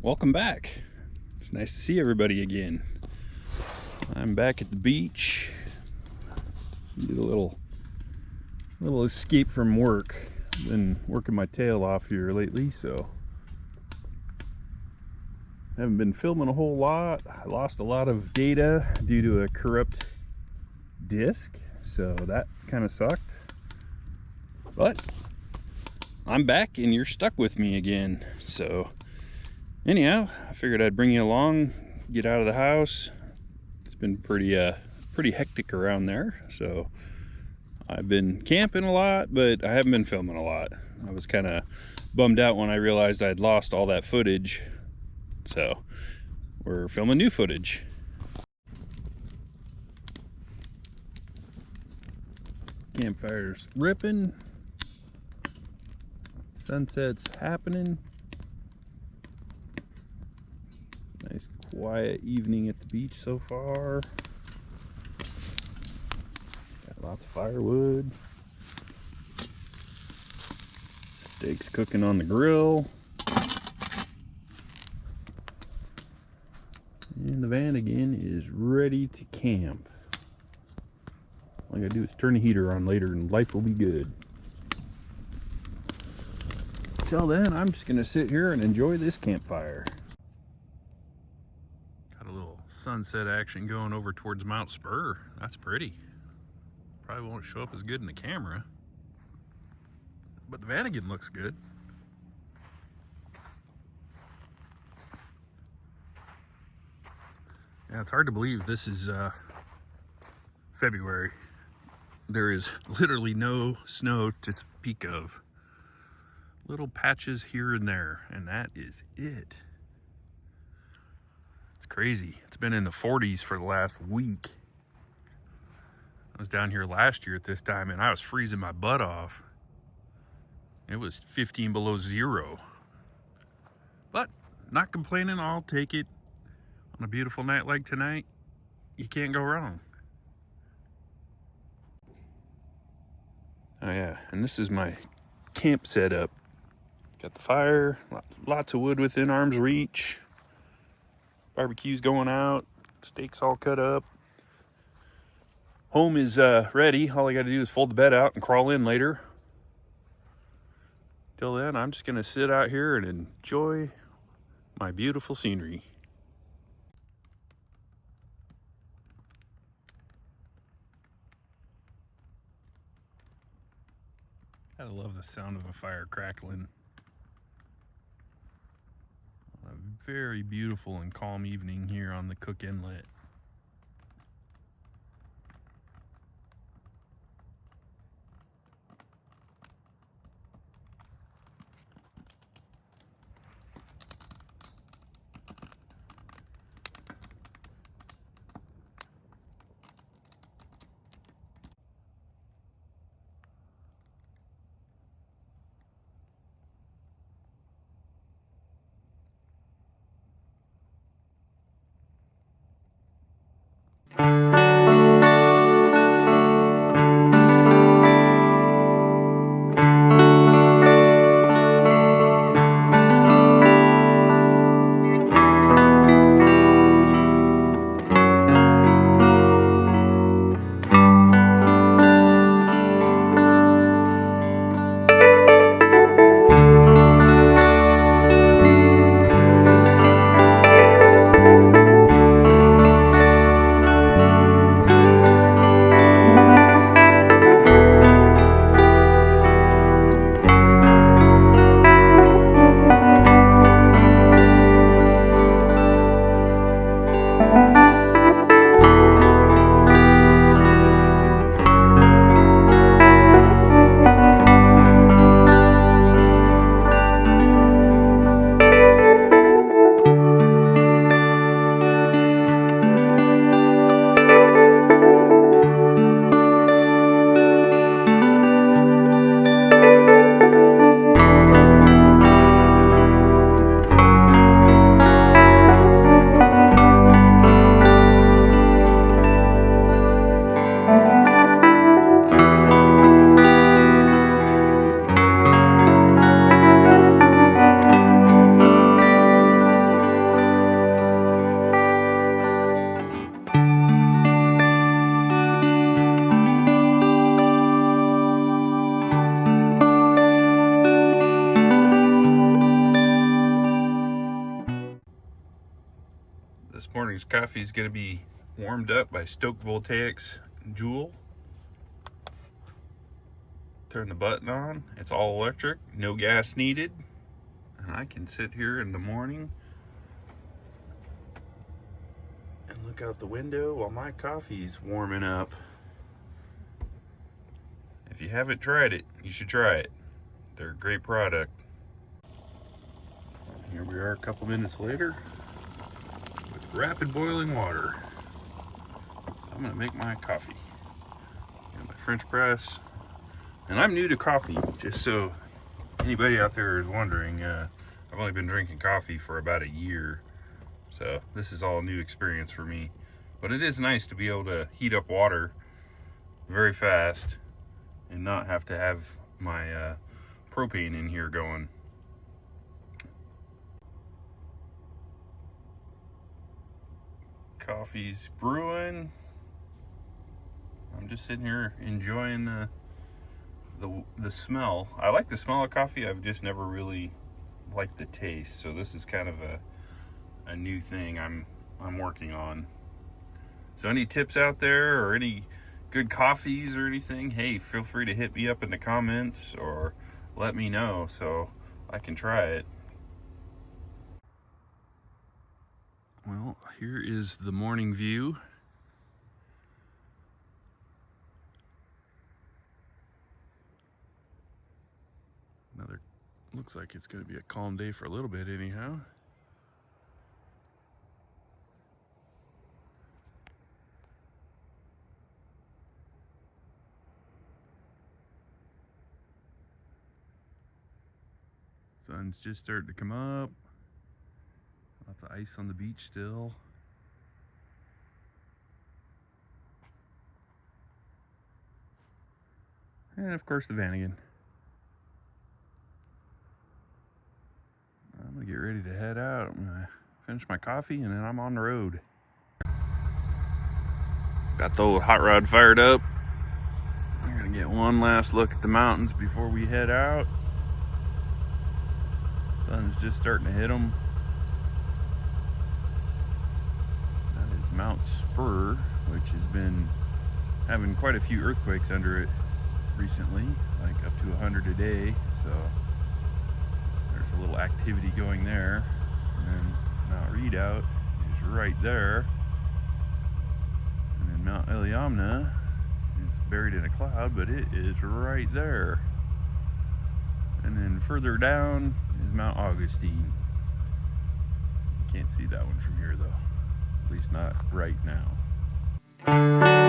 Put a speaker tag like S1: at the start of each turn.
S1: Welcome back. It's nice to see everybody again. I'm back at the beach. Did a little escape from work. Been working my tail off here lately, so haven't been filming a whole lot. I lost a lot of data due to a corrupt disk, so that kind of sucked. But I'm back and you're stuck with me again. So anyhow, I figured I'd bring you along, get out of the house. It's been pretty hectic around there, so I've been camping a lot, but I haven't been filming a lot. I was kind of bummed out when I realized I'd lost all that footage, so we're filming new footage. Campfire's ripping, sunset's happening. Nice quiet evening at the beach so far. Got lots of firewood. Steaks cooking on the grill. And the Vanagon is ready to camp. All I gotta do is turn the heater on later and life will be good. Till then, I'm just gonna sit here and enjoy this campfire. Got a little sunset action going over towards Mount Spur. That's pretty. Probably won't show up as good in the camera, but the Vanagon looks good. Yeah, it's hard to believe this is February. There is literally no snow to speak of. Little patches here and there, and that is it. It's crazy. It's been in the 40s for the last week. I was down here last year at this time and I was freezing my butt off. It was 15 below zero. But not complaining, I'll take it. On a beautiful night like tonight, you can't go wrong. Oh yeah, and this is my camp setup. Got the fire, lots of wood within arm's reach. Barbecue's going out, steaks all cut up. Home is ready. All I gotta do is fold the bed out and crawl in later. Till then, I'm just gonna sit out here and enjoy my beautiful scenery. I love the sound of a fire crackling. A very beautiful and calm evening here on the Cook Inlet. This coffee is going to be warmed up by Stoke Voltaics Joule. Turn the button on. It's all electric, no gas needed. And I can sit here in the morning and look out the window while my coffee's warming up. If you haven't tried it, you should try it. They're a great product. Here we are a couple minutes later with rapid boiling water. So I'm gonna make my coffee. Got my French press. And I'm new to coffee, just so anybody out there is wondering. I've only been drinking coffee for about a year. So this is all a new experience for me. But it is nice to be able to heat up water very fast and not have to have my propane in here going. Coffee's brewing. I'm just sitting here enjoying the smell. I like the smell of coffee. I've just never really liked the taste. So this is kind of a new thing I'm working on. So any tips out there or any good coffees or anything, hey, feel free to hit me up in the comments or let me know so I can try it. Well, here is the morning view. Looks like it's going to be a calm day for a little bit anyhow. Sun's just starting to come up. Lots of ice on the beach still. And of course the Vanagon. I'm gonna get ready to head out. I'm gonna finish my coffee and then I'm on the road. Got the old hot rod fired up. I'm gonna get one last look at the mountains before we head out. Sun's just starting to hit them. That is Mount Spur, which has been having quite a few earthquakes under it recently, like up to 100 a day. So there's a little activity going there. And then Mount Redoubt is right there. And then Mount Iliamna is buried in a cloud, but it is right there. And then further down is Mount Augustine. You can't see that one from here though, at least not right now.